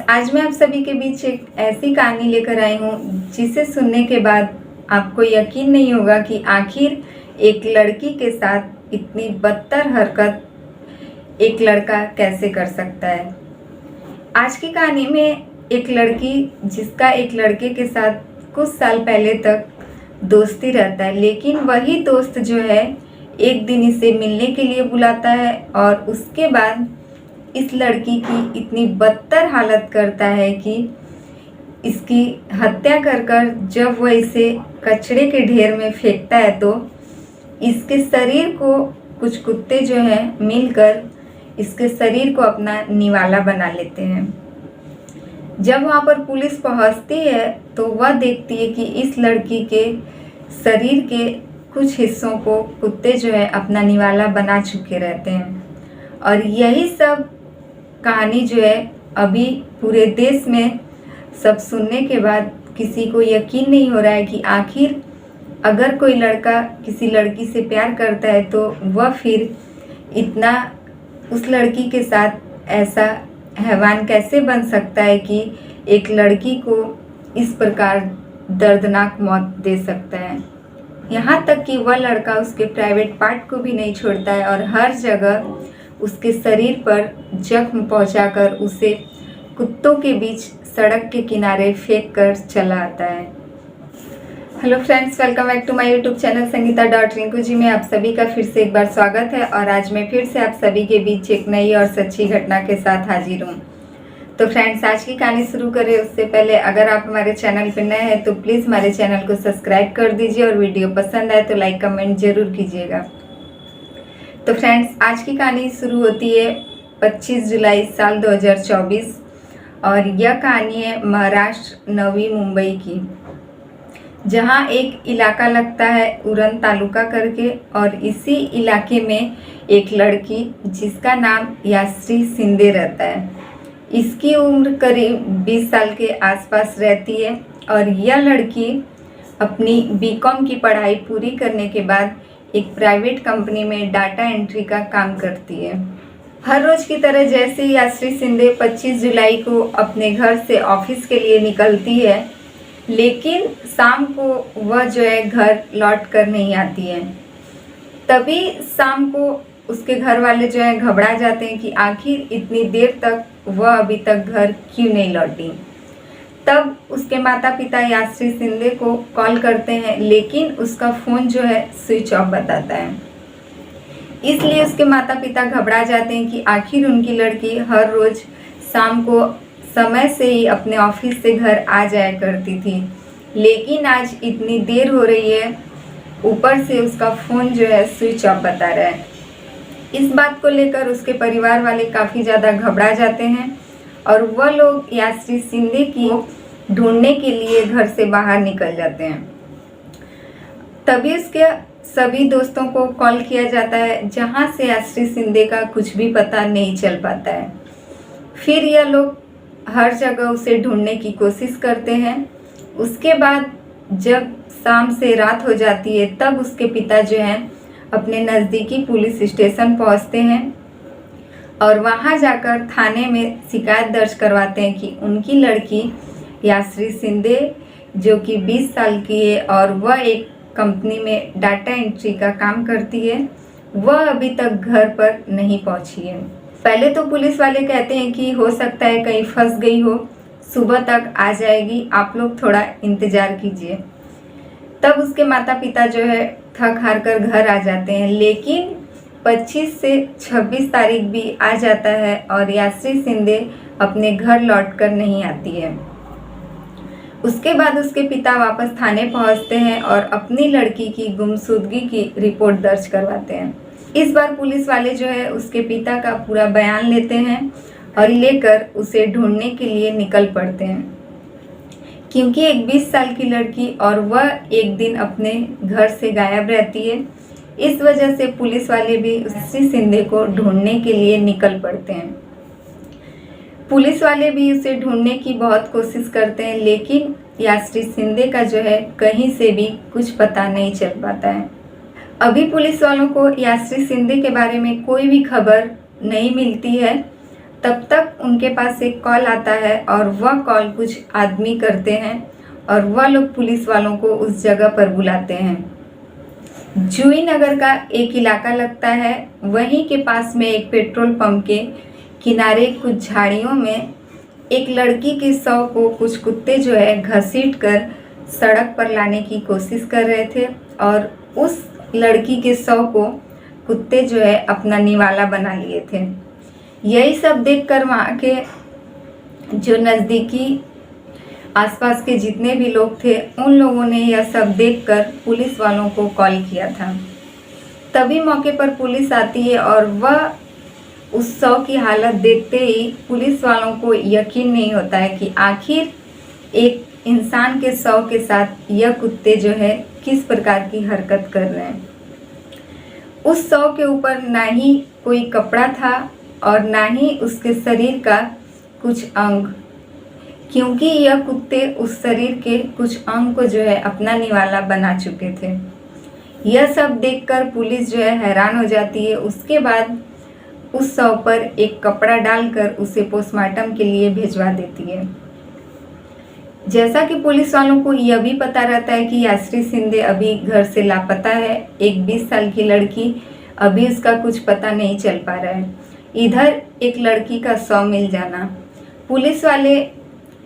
आज मैं आप सभी के बीच एक ऐसी कहानी लेकर आई हूँ जिसे सुनने के बाद आपको यकीन नहीं होगा कि आखिर एक लड़की के साथ इतनी बदतर हरकत एक लड़का कैसे कर सकता है। आज की कहानी में एक लड़की जिसका एक लड़के के साथ कुछ साल पहले तक दोस्ती रहता है, लेकिन वही दोस्त जो है एक दिन इसे मिलने के लिए बुलाता है और उसके बाद इस लड़की की इतनी बदतर हालत करता है कि इसकी हत्या कर जब वह इसे कचरे के ढेर में फेंकता है तो इसके शरीर को कुछ कुत्ते जो हैं मिलकर इसके शरीर को अपना निवाला बना लेते हैं। जब वहाँ पर पुलिस पहुँचती है तो वह देखती है कि इस लड़की के शरीर के कुछ हिस्सों को कुत्ते जो है अपना निवाला बना चुके रहते हैं। और यही सब कहानी जो है अभी पूरे देश में सब सुनने के बाद किसी को यकीन नहीं हो रहा है कि आखिर अगर कोई लड़का किसी लड़की से प्यार करता है तो वह फिर इतना उस लड़की के साथ ऐसा हैवान कैसे बन सकता है कि एक लड़की को इस प्रकार दर्दनाक मौत दे सकता है। यहाँ तक कि वह लड़का उसके प्राइवेट पार्ट को भी नहीं छोड़ता है और हर जगह उसके शरीर पर जख्म पहुंचाकर उसे कुत्तों के बीच सड़क के किनारे फेंक कर चला आता है। Hello friends, welcome back to my YouTube channel Sangeeta Rinku ji में आप सभी का फिर से एक बार स्वागत है। और आज मैं फिर से आप सभी के बीच एक नई और सच्ची घटना के साथ हाजिर हूँ। तो फ्रेंड्स, आज की कहानी शुरू करें उससे पहले अगर आप हमारे चैनल पर नए हैं तो प्लीज़ हमारे चैनल को सब्सक्राइब कर दीजिए और वीडियो पसंद आए तो लाइक कमेंट ज़रूर कीजिएगा। तो फ्रेंड्स, आज की कहानी शुरू होती है 25 जुलाई साल 2024 और यह कहानी है महाराष्ट्र नवी मुंबई की, जहां एक इलाका लगता है उरण तालुका करके। और इसी इलाके में एक लड़की जिसका नाम याश्री शिंदे रहता है। इसकी उम्र करीब 20 साल के आसपास रहती है और यह लड़की अपनी बीकॉम की पढ़ाई पूरी करने के बाद एक प्राइवेट कंपनी में डाटा एंट्री का काम करती है। हर रोज की तरह जैसे ही याश्री शिंदे 25 जुलाई को अपने घर से ऑफिस के लिए निकलती है, लेकिन शाम को वह जो है घर लौट कर नहीं आती है। तभी शाम को उसके घर वाले जो है घबरा जाते हैं कि आखिर इतनी देर तक वह अभी तक घर क्यों नहीं लौटी। तब उसके माता पिता याश्री शिंदे को कॉल करते हैं, लेकिन उसका फ़ोन जो है स्विच ऑफ बताता है। इसलिए उसके माता पिता घबरा जाते हैं कि आखिर उनकी लड़की हर रोज़ शाम को समय से ही अपने ऑफिस से घर आ जाया करती थी, लेकिन आज इतनी देर हो रही है, ऊपर से उसका फ़ोन जो है स्विच ऑफ बता रहा है। इस बात को लेकर उसके परिवार वाले काफ़ी ज़्यादा घबरा जाते हैं और वह लोग याश्री शिंदे की ढूंढने के लिए घर से बाहर निकल जाते हैं। तभी उसके सभी दोस्तों को कॉल किया जाता है, जहां से याश्री शिंदे का कुछ भी पता नहीं चल पाता है। फिर यह लोग हर जगह उसे ढूंढने की कोशिश करते हैं। उसके बाद जब शाम से रात हो जाती है तब उसके पिता जो हैं अपने नज़दीकी पुलिस स्टेशन पहुंचते हैं और वहां जाकर थाने में शिकायत दर्ज करवाते हैं कि उनकी लड़की याश्री शिंदे जो कि 20 साल की है और वह एक कंपनी में डाटा एंट्री का काम करती है, वह अभी तक घर पर नहीं पहुंची है। पहले तो पुलिस वाले कहते हैं कि हो सकता है कहीं फंस गई हो, सुबह तक आ जाएगी, आप लोग थोड़ा इंतज़ार कीजिए। तब उसके माता पिता जो है थक हार कर घर आ जाते हैं, लेकिन 25 से 26 तारीख भी आ जाता है और याश्री शिंदे अपने घर लौटकर नहीं आती है। उसके बाद उसके पिता वापस थाने पहुंचते हैं और अपनी लड़की की गुमशुदगी की रिपोर्ट दर्ज करवाते हैं। इस बार पुलिस वाले जो है उसके पिता का पूरा बयान लेते हैं और लेकर उसे ढूंढने के लिए निकल पड़ते हैं, क्योंकि एक 20 साल की लड़की और वह एक दिन अपने घर से गायब रहती है। इस वजह से पुलिस वाले भी याश्री शिंदे को ढूंढने के लिए निकल पड़ते हैं। पुलिस वाले भी उसे ढूंढने की बहुत कोशिश करते हैं, लेकिन याश्री शिंदे का जो है कहीं से भी कुछ पता नहीं चल पाता है। अभी पुलिस वालों को याश्री शिंदे के बारे में कोई भी खबर नहीं मिलती है तब तक उनके पास एक कॉल आता है और वह कॉल कुछ आदमी करते हैं और वह लोग पुलिस वालों को उस जगह पर बुलाते हैं। जूही नगर का एक इलाका लगता है, वहीं के पास में एक पेट्रोल पंप के किनारे कुछ झाड़ियों में एक लड़की के शव को कुछ कुत्ते जो है घसीट कर सड़क पर लाने की कोशिश कर रहे थे और उस लड़की के शव को कुत्ते जो है अपना निवाला बना लिए थे। यही सब देखकर वहाँ के जो नज़दीकी आसपास के जितने भी लोग थे उन लोगों ने यह सब देखकर पुलिस वालों को कॉल किया था। तभी मौके पर पुलिस आती है और वह उस शव की हालत देखते ही पुलिस वालों को यकीन नहीं होता है कि आखिर एक इंसान के शव के साथ यह कुत्ते जो है किस प्रकार की हरकत कर रहे हैं। उस शव के ऊपर ना ही कोई कपड़ा था और ना ही उसके शरीर का कुछ अंग, क्योंकि यह कुत्ते उस शरीर के कुछ अंग को जो है अपना निवाला बना चुके थे। यह सब देखकर पुलिस जो है हैरान हो जाती है। उसके बाद उस शव पर एक कपड़ा डालकर उसे पोस्टमार्टम के लिए भिजवा देती है। जैसा कि पुलिस वालों को यह भी पता रहता है कि यास्त्री शिंदे अभी घर से लापता है, एक 20 साल की लड़की, अभी उसका कुछ पता नहीं चल पा रहा है। इधर एक लड़की का शव मिल जाना, पुलिस वाले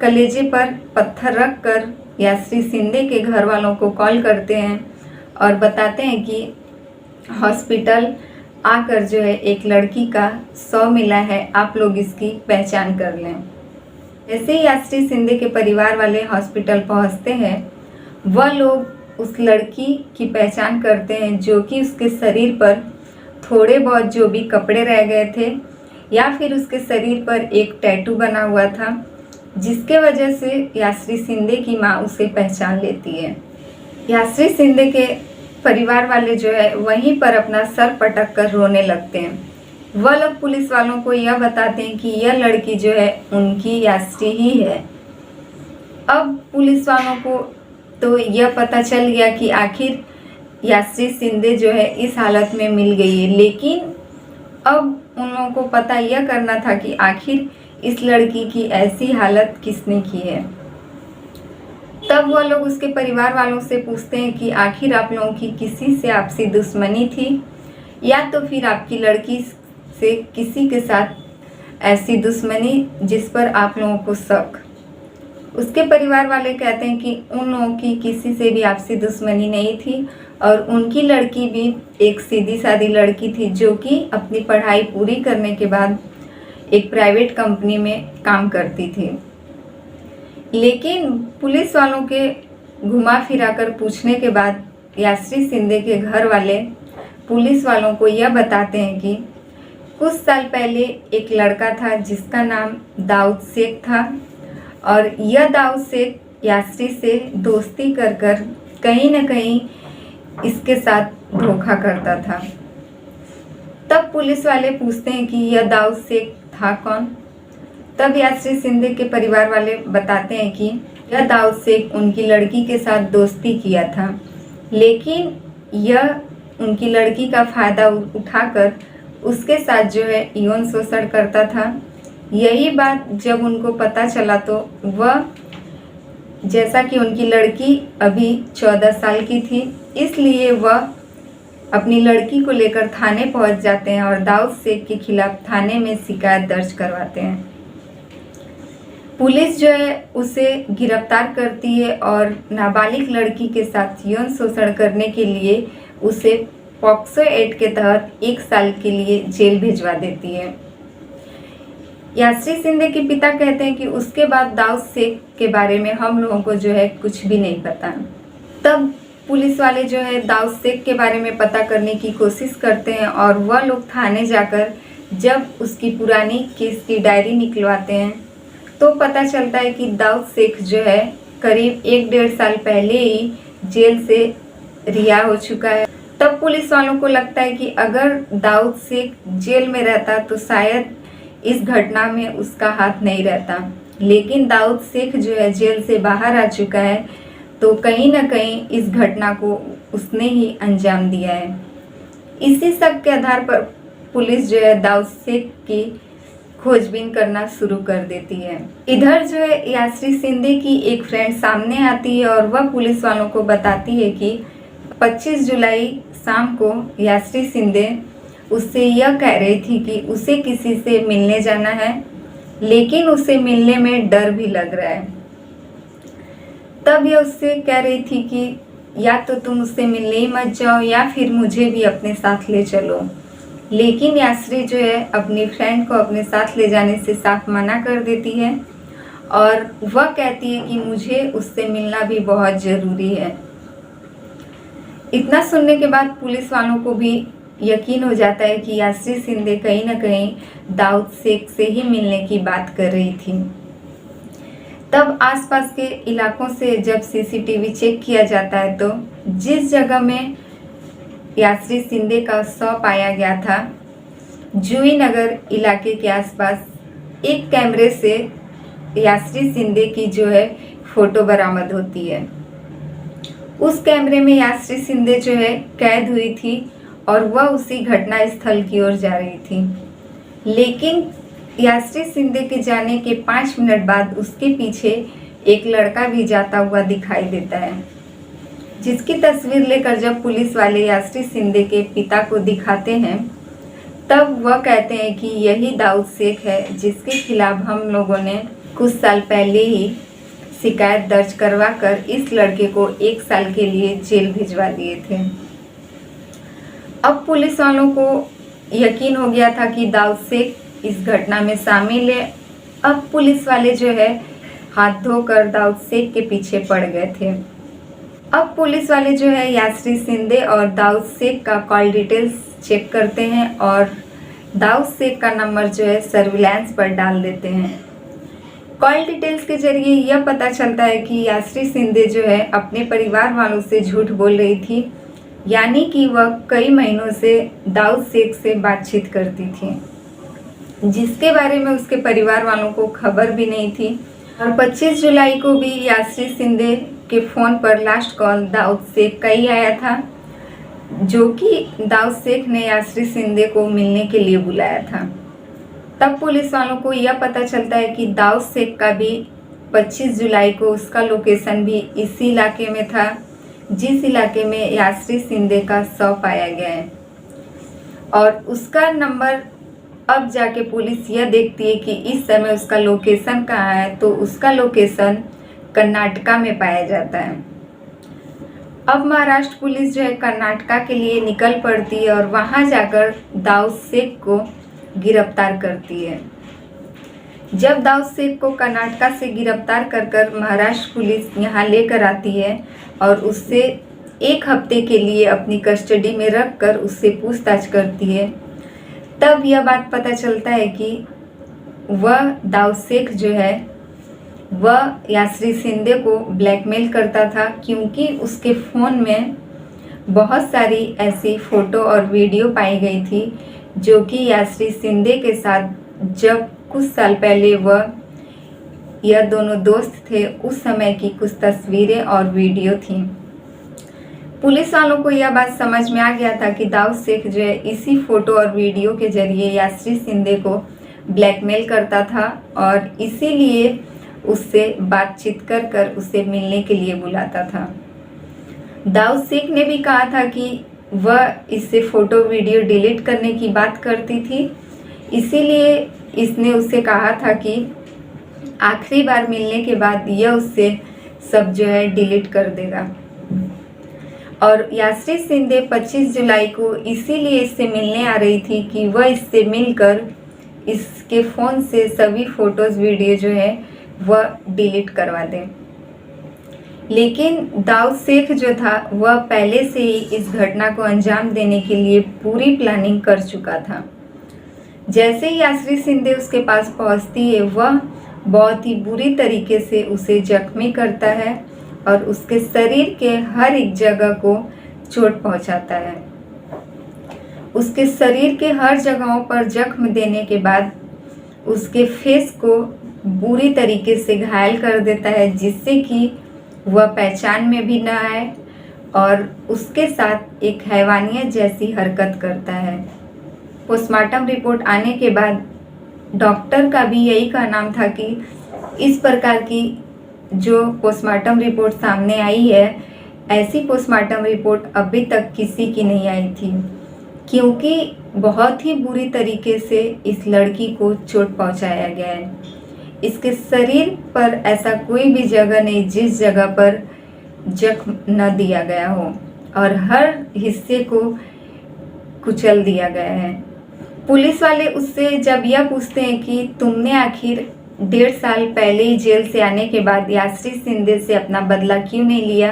कलेजे पर पत्थर रख कर यास्त्री शिंदे के घर वालों को कॉल करते हैं और बताते हैं कि हॉस्पिटल आकर जो है एक लड़की का शव मिला है, आप लोग इसकी पहचान कर लें। जैसे ही यास्त्री शिंदे के परिवार वाले हॉस्पिटल पहुंचते हैं, वह लोग उस लड़की की पहचान करते हैं जो कि उसके शरीर पर थोड़े बहुत जो भी कपड़े रह गए थे या फिर उसके शरीर पर एक टैटू बना हुआ था, जिसके वजह से यास्त्री शिंदे की माँ उसे पहचान लेती है। यास्त्री शिंदे के परिवार वाले जो है वहीं पर अपना सर पटक कर रोने लगते हैं। वह लोग पुलिस वालों को यह बताते हैं कि यह लड़की जो है उनकी यास्त्री ही है। अब पुलिस वालों को तो यह पता चल गया कि आखिर यास्त्री शिंदे जो है इस हालत में मिल गई है, लेकिन अब उन लोगों को पता यह करना था कि आखिर इस लड़की की ऐसी हालत किसने की है। तब वह लोग उसके परिवार वालों से पूछते हैं कि आखिर आप लोगों की किसी से आपसी दुश्मनी थी या तो फिर आपकी लड़की से किसी के साथ ऐसी दुश्मनी जिस पर आप लोगों को शक। उसके परिवार वाले कहते हैं कि उन लोगों की किसी से भी आपसी दुश्मनी नहीं थी और उनकी लड़की भी एक सीधी सादी लड़की थी जो कि अपनी पढ़ाई पूरी करने के बाद एक प्राइवेट कंपनी में काम करती थी। लेकिन पुलिस वालों के घुमा फिरा कर पूछने के बाद यास्त्री शिंदे के घर वाले पुलिस वालों को यह बताते हैं कि कुछ साल पहले एक लड़का था जिसका नाम दाऊद शेख था और यह दाऊद शेख यास्त्री से दोस्ती कर कर कहीं न कहीं इसके साथ धोखा करता था। तब पुलिस वाले पूछते हैं कि यह दाऊद शेख था कौन। तब यास्त्री शिंदे के परिवार वाले बताते हैं कि यह दाऊद शेख उनकी लड़की के साथ दोस्ती किया था, लेकिन यह उनकी लड़की का फ़ायदा उठाकर उसके साथ जो है यौन शोषण करता था। यही बात जब उनको पता चला तो वह, जैसा कि उनकी लड़की अभी 14 साल की थी, इसलिए वह अपनी लड़की को लेकर थाने पहुंच जाते हैं और दाऊद शेख के खिलाफ थाने में शिकायत दर्ज करवाते हैं। पुलिस जो है उसे गिरफ्तार करती है और नाबालिग लड़की के साथ यौन शोषण करने के लिए उसे पॉक्सो एक्ट के तहत 1 साल के लिए जेल भिजवा देती है। यास्त्री शिंदे के पिता कहते हैं कि उसके बाद दाऊद शेख के बारे में हम लोगों को जो है कुछ भी नहीं पता। तब पुलिस वाले जो है दाऊद शेख के बारे में पता करने की कोशिश करते हैं और वह लोग थाने जाकर जब उसकी पुरानी केस की डायरी निकलवाते हैं तो पता चलता है कि दाऊद शेख जो है करीब 1-1.5 साल पहले ही जेल से रिहा हो चुका है। तब पुलिस वालों को लगता है कि अगर दाऊद शेख जेल में रहता तो शायद इस घटना में उसका हाथ नहीं रहता, लेकिन दाऊद शेख जो है जेल से बाहर आ चुका है तो कहीं ना कहीं इस घटना को उसने ही अंजाम दिया है। इसी शक के आधार पर पुलिस जो है दाऊद शेख की खोजबीन करना शुरू कर देती है। इधर जो है यास्री शिंदे की एक फ्रेंड सामने आती है और वह पुलिस वालों को बताती है कि 25 जुलाई शाम को यास्री शिंदे उससे यह कह रही थी कि उसे किसी से मिलने जाना है, लेकिन उसे मिलने में डर भी लग रहा है। तब यह उससे कह रही थी कि या तो तुम उससे मिलने ही मत जाओ या फिर मुझे भी अपने साथ ले चलो, लेकिन यास्री जो है अपनी फ्रेंड को अपने साथ ले जाने से साफ मना कर देती है और वह कहती है कि मुझे उससे मिलना भी बहुत ज़रूरी है। इतना सुनने के बाद पुलिस वालों को भी यकीन हो जाता है कि यास्री शिंदे कहीं ना कहीं दाऊद शेख से ही मिलने की बात कर रही थी। तब आसपास के इलाकों से जब सीसीटीवी चेक किया जाता है तो जिस जगह में यास्री शिंदे का शव पाया गया था, जूही नगर इलाके के आसपास एक कैमरे से यास्री शिंदे की जो है फोटो बरामद होती है। उस कैमरे में यास्री शिंदे जो है कैद हुई थी और वह उसी घटना स्थल की ओर जा रही थी, लेकिन यास्री शिंदे के जाने के 5 मिनट बाद उसके पीछे एक लड़का भी जाता हुआ दिखाई देता है, जिसकी तस्वीर लेकर जब पुलिस वाले यास्री शिंदे के पिता को दिखाते हैं तब वह कहते हैं कि यही दाऊद शेख है जिसके खिलाफ हम लोगों ने कुछ साल पहले ही शिकायत दर्ज करवाकर इस लड़के को 1 साल के लिए जेल भिजवा दिए थे। अब पुलिस वालों को यकीन हो गया था कि दाऊद शेख इस घटना में शामिल है। अब पुलिस वाले जो है हाथ धोकर दाऊद शेख के पीछे पड़ गए थे। अब पुलिस वाले जो है यास्री शिंदे और दाऊद शेख का कॉल डिटेल्स चेक करते हैं और दाऊद शेख का नंबर जो है सर्विलांस पर डाल देते हैं। कॉल डिटेल्स के जरिए यह पता चलता है कि यास्री शिंदे जो है अपने परिवार वालों से झूठ बोल रही थी, यानी कि वह कई महीनों से दाऊद शेख से बातचीत करती थी, जिसके बारे में उसके परिवार वालों को खबर भी नहीं थी। और 25 जुलाई को भी यास्री शिंदे के फ़ोन पर लास्ट कॉल दाऊद शेख का ही आया था, जो कि दाऊद शेख ने यास्री शिंदे को मिलने के लिए बुलाया था। तब पुलिस वालों को यह पता चलता है कि दाऊद शेख का भी 25 जुलाई को उसका लोकेशन भी इसी इलाके में था जिस इलाके में यास्री शिंदे का शव पाया गया है। और उसका नंबर अब जाके पुलिस यह देखती है कि इस समय उसका लोकेशन कहाँ है, तो उसका लोकेशन कर्नाटका में पाया जाता है। अब महाराष्ट्र पुलिस जो है कर्नाटका के लिए निकल पड़ती है और वहाँ जाकर दाऊद शेख को गिरफ्तार करती है। जब दाऊद शेख को कर्नाटका से गिरफ्तार कर महाराष्ट्र पुलिस यहाँ लेकर आती है और उससे 1 हफ्ते के लिए अपनी कस्टडी में रखकर उससे पूछताछ करती है, तब यह बात पता चलता है कि वह दाऊद शेख जो है वह यास्री शिंदे को ब्लैकमेल करता था, क्योंकि उसके फ़ोन में बहुत सारी ऐसी फ़ोटो और वीडियो पाई गई थी जो कि यास्री शिंदे के साथ जब कुछ साल पहले यह दोनों दोस्त थे उस समय की कुछ तस्वीरें और वीडियो थी। पुलिस वालों को यह बात समझ में आ गया था कि दाऊद शेख जो है इसी फ़ोटो और वीडियो के जरिए यास्री शिंदे को ब्लैकमेल करता था और इसीलिए उससे बातचीत कर उसे मिलने के लिए बुलाता था। दाऊद शेख ने भी कहा था कि वह इससे फ़ोटो वीडियो डिलीट करने की बात करती थी, इसीलिए इसने उससे कहा था कि आखिरी बार मिलने के बाद यह उससे सब जो है डिलीट कर देगा। और यास्री शिंदे 25 जुलाई को इसीलिए इससे मिलने आ रही थी कि वह इससे मिलकर इसके फ़ोन से सभी फ़ोटोज़ वीडियो जो है वह डिलीट करवा दें। लेकिन दाऊद शेख जो था वह पहले से ही इस घटना को अंजाम देने के लिए पूरी प्लानिंग कर चुका था। जैसे ही यास्री शिंदे उसके पास पहुंचती है, वह बहुत ही बुरी तरीके से उसे जख्मी करता है और उसके शरीर के हर एक जगह को चोट पहुंचाता है। उसके शरीर के हर जगहों पर जख्म देने के बाद उसके फेस को बुरी तरीके से घायल कर देता है, जिससे कि वह पहचान में भी न आए और उसके साथ एक हैवानियत जैसी हरकत करता है। पोस्टमार्टम रिपोर्ट आने के बाद डॉक्टर का भी यही कहना था कि इस प्रकार की जो पोस्टमार्टम रिपोर्ट सामने आई है, ऐसी पोस्टमार्टम रिपोर्ट अभी तक किसी की नहीं आई थी, क्योंकि बहुत ही बुरी तरीके से इस लड़की को चोट पहुंचाया गया है। इसके शरीर पर ऐसा कोई भी जगह नहीं जिस जगह पर जख्म न दिया गया हो, और हर हिस्से को कुचल दिया गया है। पुलिस वाले उससे जब यह पूछते हैं कि तुमने आखिर 1.5 साल पहले ही जेल से आने के बाद यास्त्री शिंदे से अपना बदला क्यों नहीं लिया,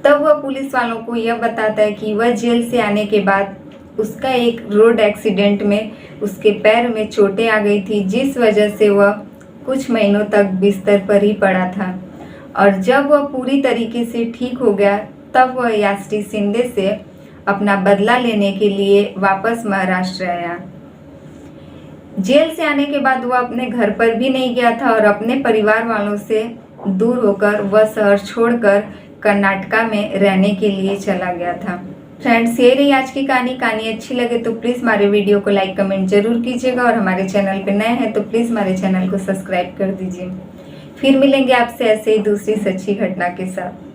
तब वह पुलिस वालों को यह बताता है कि वह जेल से आने के बाद उसका एक रोड एक्सीडेंट में उसके पैर में चोटें आ गई थी, जिस वजह से वह कुछ महीनों तक बिस्तर पर ही पड़ा था, और जब वह पूरी तरीके से ठीक हो गया तब वह यास्त्री शिंदे से अपना बदला लेने के लिए वापस महाराष्ट्र आया। जेल से आने के बाद वह अपने घर पर भी नहीं गया था और अपने परिवार वालों से दूर होकर वह शहर छोड़कर कर्नाटका में रहने के लिए चला गया था। फ्रेंड्स, ये रही आज की कहानी अच्छी लगे तो प्लीज़ हमारे वीडियो को लाइक कमेंट जरूर कीजिएगा, और हमारे चैनल पे नए हैं तो प्लीज़ हमारे चैनल को सब्सक्राइब कर दीजिए। फिर मिलेंगे आपसे ऐसे ही दूसरी सच्ची घटना के साथ।